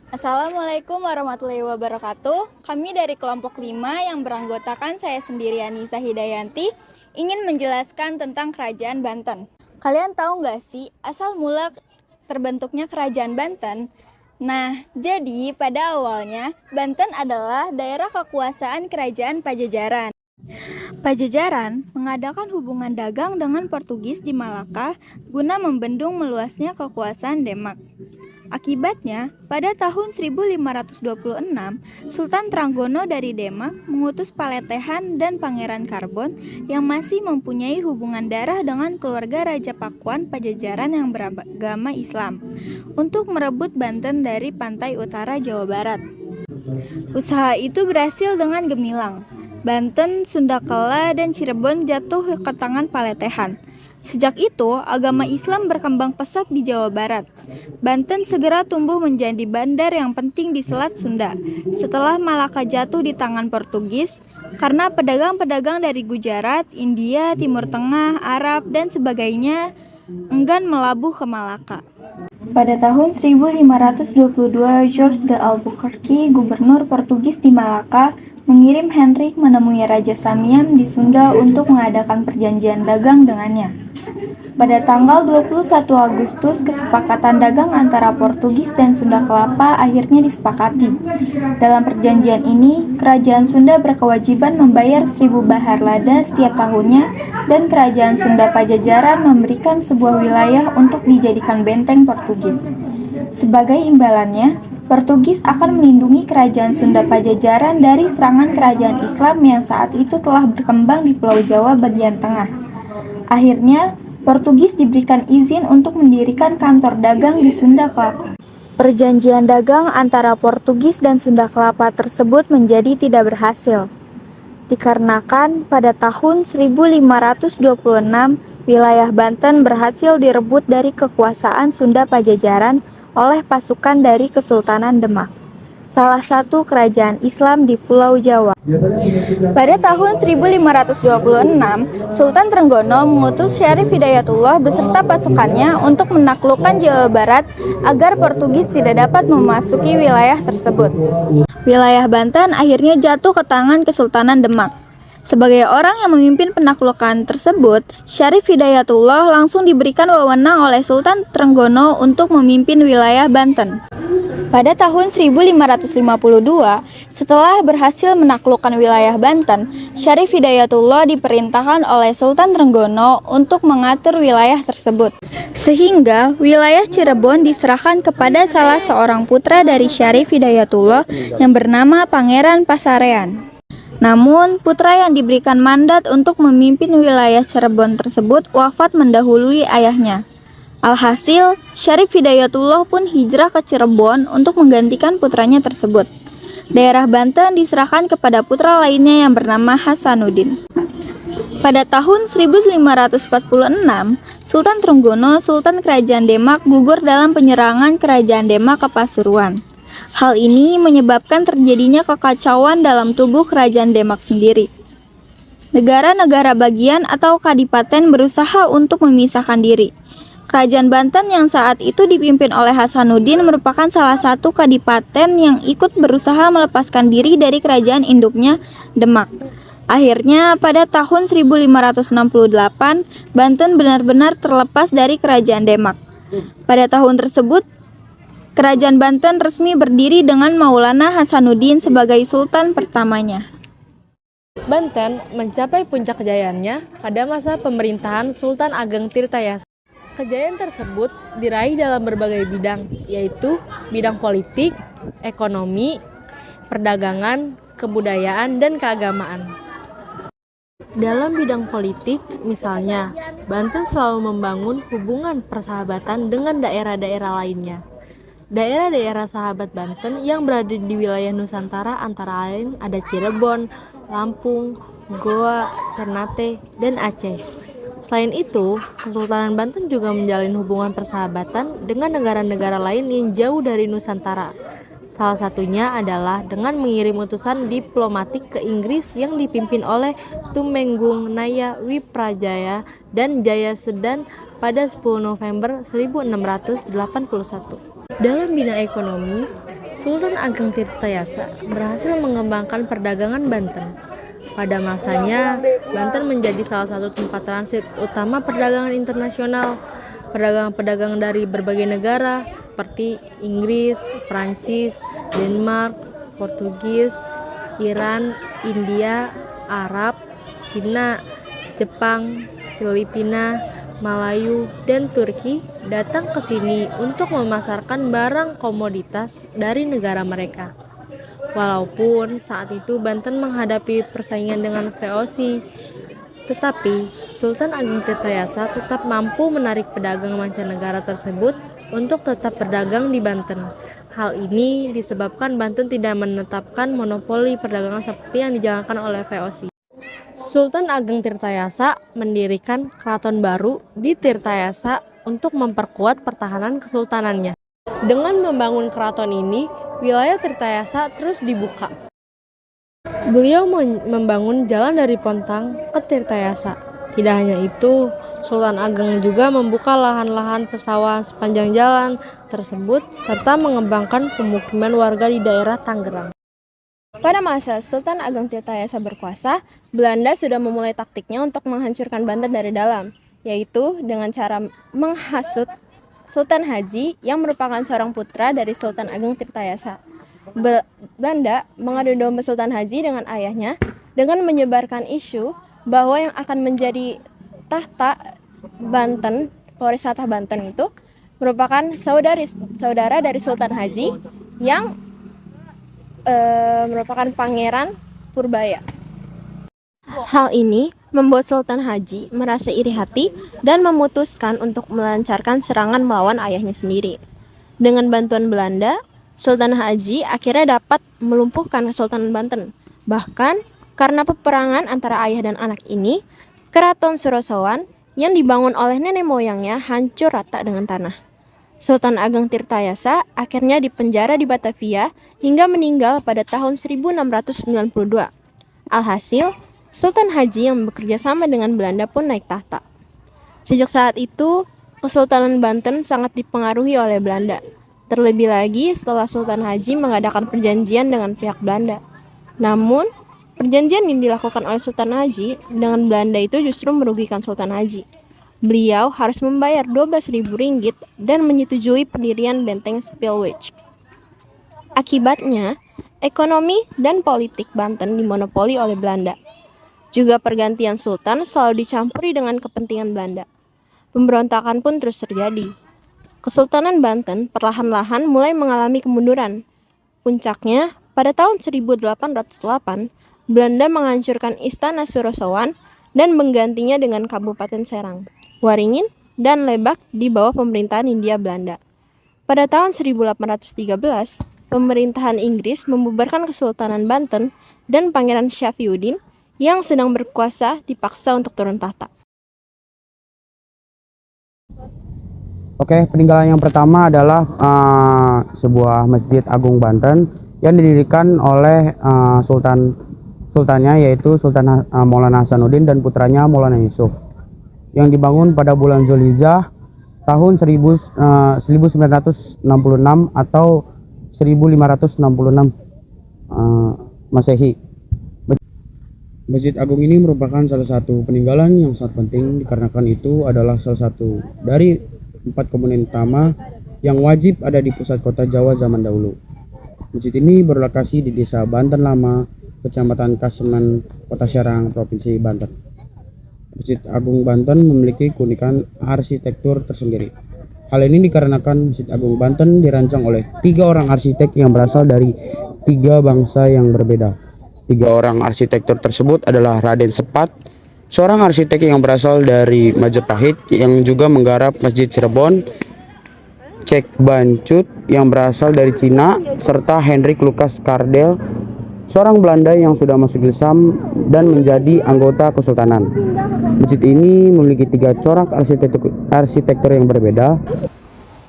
Assalamualaikum warahmatullahi wabarakatuh. Kami dari kelompok 5 yang beranggotakan saya sendiri Anissa Hidayanti ingin menjelaskan tentang Kerajaan Banten. Kalian tahu nggak sih asal mula terbentuknya Kerajaan Banten? Nah, jadi pada awalnya Banten adalah daerah kekuasaan Kerajaan Pajajaran. Pajajaran mengadakan hubungan dagang dengan Portugis di Malaka guna membendung meluasnya kekuasaan Demak. Akibatnya, pada tahun 1526, Sultan Tranggono dari Demak mengutus Paletehan dan Pangeran Karbon yang masih mempunyai hubungan darah dengan keluarga Raja Pakuan Pajajaran yang beragama Islam untuk merebut Banten dari pantai utara Jawa Barat. Usaha itu berhasil dengan gemilang. Banten, Sunda Kala, dan Cirebon jatuh ke tangan Paletehan. Sejak itu, agama Islam berkembang pesat di Jawa Barat. Banten segera tumbuh menjadi bandar yang penting di Selat Sunda. Setelah Malaka jatuh di tangan Portugis, karena pedagang-pedagang dari Gujarat, India, Timur Tengah, Arab, dan sebagainya enggan melabuh ke Malaka. Pada tahun 1522, George de Albuquerque, gubernur Portugis di Malaka, mengirim Hendrik menemui Raja Samiam di Sunda untuk mengadakan perjanjian dagang dengannya. Pada tanggal 21 Agustus, kesepakatan dagang antara Portugis dan Sunda Kelapa akhirnya disepakati. Dalam perjanjian ini, Kerajaan Sunda berkewajiban membayar 1000 bahar lada setiap tahunnya dan Kerajaan Sunda Pajajaran memberikan sebuah wilayah untuk dijadikan benteng Portugis. Sebagai imbalannya, Portugis akan melindungi Kerajaan Sunda Pajajaran dari serangan kerajaan Islam yang saat itu telah berkembang di Pulau Jawa bagian tengah. Akhirnya, Portugis diberikan izin untuk mendirikan kantor dagang di Sunda Kelapa. Perjanjian dagang antara Portugis dan Sunda Kelapa tersebut menjadi tidak berhasil. Dikarenakan pada tahun 1526, wilayah Banten berhasil direbut dari kekuasaan Sunda Pajajaran oleh pasukan dari Kesultanan Demak, salah satu kerajaan Islam di Pulau Jawa. Pada tahun 1526, Sultan Trenggono mengutus Syarif Hidayatullah beserta pasukannya untuk menaklukkan Jawa Barat agar Portugis tidak dapat memasuki wilayah tersebut. Wilayah Banten akhirnya jatuh ke tangan Kesultanan Demak. Sebagai orang yang memimpin penaklukan tersebut, Syarif Hidayatullah langsung diberikan wewenang oleh Sultan Trenggono untuk memimpin wilayah Banten. Pada tahun 1552, setelah berhasil menaklukkan wilayah Banten, Syarif Hidayatullah diperintahkan oleh Sultan Trenggono untuk mengatur wilayah tersebut. Sehingga wilayah Cirebon diserahkan kepada salah seorang putra dari Syarif Hidayatullah yang bernama Pangeran Pasarean. Namun, putra yang diberikan mandat untuk memimpin wilayah Cirebon tersebut wafat mendahului ayahnya. Alhasil, Syarif Hidayatullah pun hijrah ke Cirebon untuk menggantikan putranya tersebut. Daerah Banten diserahkan kepada putra lainnya yang bernama Hasanuddin. Pada tahun 1546, Sultan Trenggono, Sultan Kerajaan Demak, gugur dalam penyerangan Kerajaan Demak ke Pasuruan. Hal ini menyebabkan terjadinya kekacauan dalam tubuh Kerajaan Demak sendiri. Negara-negara bagian atau kadipaten berusaha untuk memisahkan diri. Kerajaan Banten yang saat itu dipimpin oleh Hasanuddin merupakan salah satu kadipaten yang ikut berusaha melepaskan diri dari kerajaan induknya, Demak. Akhirnya, pada tahun 1568, Banten benar-benar terlepas dari kerajaan Demak. Pada tahun tersebut, kerajaan Banten resmi berdiri dengan Maulana Hasanuddin sebagai sultan pertamanya. Banten mencapai puncak kejayaannya pada masa pemerintahan Sultan Ageng Tirtayasa. Kejayaan tersebut diraih dalam berbagai bidang, yaitu bidang politik, ekonomi, perdagangan, kebudayaan, dan keagamaan. Dalam bidang politik, misalnya, Banten selalu membangun hubungan persahabatan dengan daerah-daerah lainnya. Daerah-daerah sahabat Banten yang berada di wilayah Nusantara antara lain ada Cirebon, Lampung, Goa, Ternate, dan Aceh. Selain itu, Kesultanan Banten juga menjalin hubungan persahabatan dengan negara-negara lain yang jauh dari Nusantara. Salah satunya adalah dengan mengirim utusan diplomatik ke Inggris yang dipimpin oleh Tumenggung Naya Wiprajaya dan Jaya Sedan pada 10 November 1681. Dalam bidang ekonomi, Sultan Ageng Tirtayasa berhasil mengembangkan perdagangan Banten. Pada masanya, Banten menjadi salah satu tempat transit utama perdagangan internasional. Pedagang-pedagang dari berbagai negara seperti Inggris, Prancis, Denmark, Portugis, Iran, India, Arab, Cina, Jepang, Filipina, Malayu, dan Turki datang ke sini untuk memasarkan barang komoditas dari negara mereka. Walaupun saat itu Banten menghadapi persaingan dengan VOC, tetapi Sultan Ageng Tirtayasa tetap mampu menarik pedagang mancanegara tersebut untuk tetap berdagang di Banten. Hal ini disebabkan Banten tidak menetapkan monopoli perdagangan seperti yang dijalankan oleh VOC. Sultan Ageng Tirtayasa mendirikan keraton baru di Tirtayasa untuk memperkuat pertahanan kesultanannya. Dengan membangun keraton ini, wilayah Tirtayasa terus dibuka. Beliau membangun jalan dari Pontang ke Tirtayasa. Tidak hanya itu, Sultan Ageng juga membuka lahan-lahan persawahan sepanjang jalan tersebut serta mengembangkan pemukiman warga di daerah Tangerang. Pada masa Sultan Ageng Tirtayasa berkuasa, Belanda sudah memulai taktiknya untuk menghancurkan Banten dari dalam, yaitu dengan cara menghasut Sultan Haji yang merupakan seorang putra dari Sultan Ageng Tirtayasa. Belanda mengadu domba Sultan Haji dengan ayahnya dengan menyebarkan isu bahwa yang akan menjadi tahta Banten, pewaris tahta Banten itu merupakan saudara dari Sultan Haji yang merupakan Pangeran Purbaya. Hal ini membuat Sultan Haji merasa iri hati dan memutuskan untuk melancarkan serangan melawan ayahnya sendiri. Dengan bantuan Belanda, Sultan Haji akhirnya dapat melumpuhkan Kesultanan Banten. Bahkan karena peperangan antara ayah dan anak ini, Keraton Surosowan yang dibangun oleh nenek moyangnya hancur rata dengan tanah. Sultan Ageng Tirtayasa akhirnya dipenjara di Batavia hingga meninggal pada tahun 1692. Alhasil, Sultan Haji yang bekerja sama dengan Belanda pun naik tahta. Sejak saat itu, Kesultanan Banten sangat dipengaruhi oleh Belanda. Terlebih lagi setelah Sultan Haji mengadakan perjanjian dengan pihak Belanda. Namun, perjanjian yang dilakukan oleh Sultan Haji dengan Belanda itu justru merugikan Sultan Haji. Beliau harus membayar 12.000 ringgit dan menyetujui pendirian benteng Spilwich. Akibatnya, ekonomi dan politik Banten dimonopoli oleh Belanda. Juga pergantian sultan selalu dicampuri dengan kepentingan Belanda. Pemberontakan pun terus terjadi. Kesultanan Banten perlahan-lahan mulai mengalami kemunduran. Puncaknya, pada tahun 1808, Belanda menghancurkan Istana Surosowan dan menggantinya dengan Kabupaten Serang, Waringin, dan Lebak di bawah pemerintahan Hindia Belanda. Pada tahun 1813, pemerintahan Inggris membubarkan Kesultanan Banten dan Pangeran Syafiuddin yang sedang berkuasa dipaksa untuk turun tahta. Oke, peninggalan yang pertama adalah sebuah Masjid Agung Banten yang didirikan oleh sultannya yaitu Sultan Maulana Hasanuddin dan putranya Maulana Yusuf, yang dibangun pada bulan Zulhijjah tahun 1966 atau 1566 Masehi. Masjid Agung ini merupakan salah satu peninggalan yang sangat penting dikarenakan itu adalah salah satu dari 4 komponen utama yang wajib ada di pusat kota Jawa zaman dahulu. Masjid ini berlokasi di Desa Banten Lama, Kecamatan Kasemen, Kota Serang, Provinsi Banten. Masjid Agung Banten memiliki keunikan arsitektur tersendiri. Hal ini dikarenakan Masjid Agung Banten dirancang oleh 3 orang arsitek yang berasal dari 3 bangsa yang berbeda. 3 orang arsitektur tersebut adalah Raden Sepat, seorang arsitek yang berasal dari Majapahit yang juga menggarap Masjid Cirebon, Cek Bancut yang berasal dari Cina, serta Hendrik Lucas Kardel, seorang Belanda yang sudah masuk Islam dan menjadi anggota kesultanan. Masjid ini memiliki 3 corak arsitektur yang berbeda.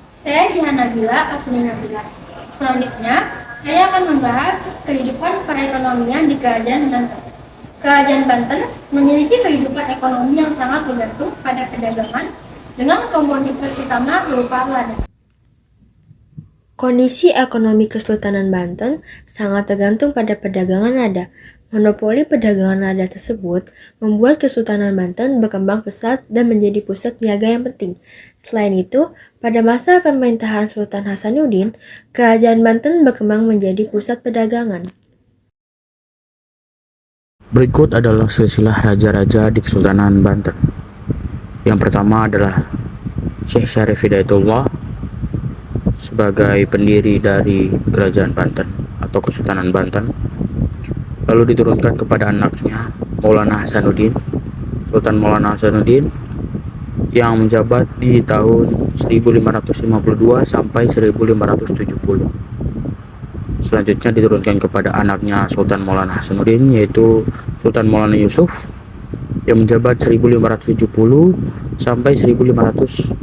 Saya Jihan Nabila, absen 16. Selanjutnya, saya akan membahas kehidupan perekonomian di Kerajaan Banten. Kerajaan Banten memiliki kehidupan ekonomi yang sangat bergantung pada perdagangan dengan komoditas utama berupa lada. Kondisi ekonomi Kesultanan Banten sangat tergantung pada perdagangan lada. Monopoli perdagangan lada tersebut membuat Kesultanan Banten berkembang pesat dan menjadi pusat niaga yang penting. Selain itu, pada masa pemerintahan Sultan Hasanuddin, Kerajaan Banten berkembang menjadi pusat perdagangan. Berikut adalah silsilah raja-raja di Kesultanan Banten. Yang pertama adalah Syekh Syarif Hidayatullah sebagai pendiri dari Kerajaan Banten atau Kesultanan Banten. Lalu diturunkan kepada anaknya Maulana Hasanuddin, Sultan Maulana Hasanuddin, yang menjabat di tahun 1552 sampai 1570. Selanjutnya diturunkan kepada anaknya Sultan Maulana Hasanuddin, yaitu Sultan Maulana Yusuf, yang menjabat 1570 sampai 1585.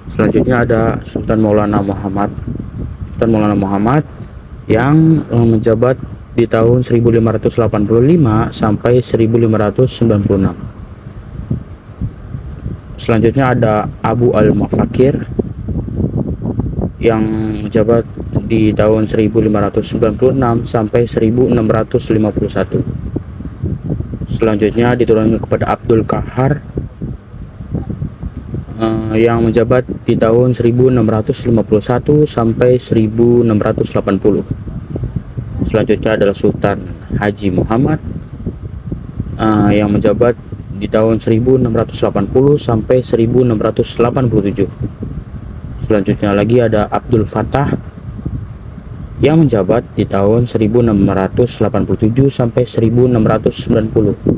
Selanjutnya ada Sultan Maulana Muhammad yang menjabat di tahun 1585 sampai 1596. Selanjutnya ada Abu al-Mafakir yang menjabat di tahun 1596 sampai 1651. Selanjutnya diturunkan kepada Abdul Qahar yang menjabat di tahun 1651 sampai 1680. Selanjutnya adalah Sultan Haji Muhammad yang menjabat di tahun 1680 sampai 1687. Selanjutnya lagi ada Abdul Fattah yang menjabat di tahun 1687 sampai 1690.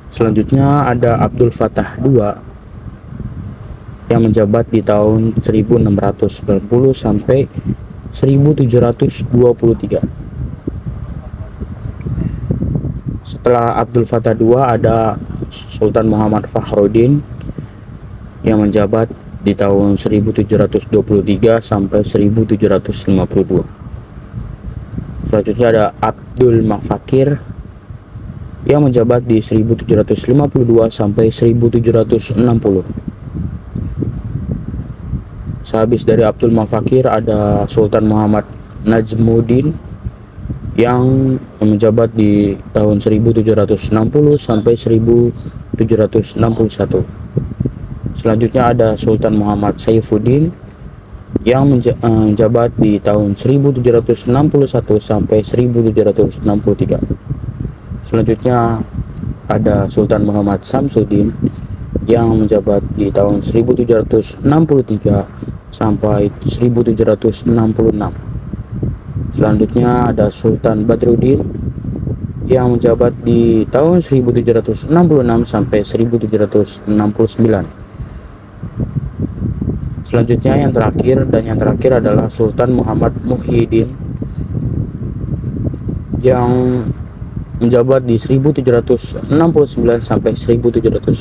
Selanjutnya ada Abdul Fattah II yang menjabat di tahun 1690 sampai 1723. Setelah Abdul Fattah II ada Sultan Muhammad Fakhruddin yang menjabat di tahun 1723 sampai 1752. Selanjutnya ada Abdul Mafakir yang menjabat di 1752 sampai 1760. Sehabis dari Abdul Mafakir ada Sultan Muhammad Najmuddin yang menjabat di tahun 1760 sampai 1761. Selanjutnya ada Sultan Muhammad Saifuddin yang menjabat di tahun 1761 sampai 1763. Selanjutnya ada Sultan Muhammad Samsuddin yang menjabat di tahun 1763 sampai 1766. Selanjutnya ada Sultan Badruddin yang menjabat di tahun 1766 sampai 1769. Selanjutnya yang terakhir adalah Sultan Muhammad Muhyiddin yang menjabat di 1769 sampai 1780.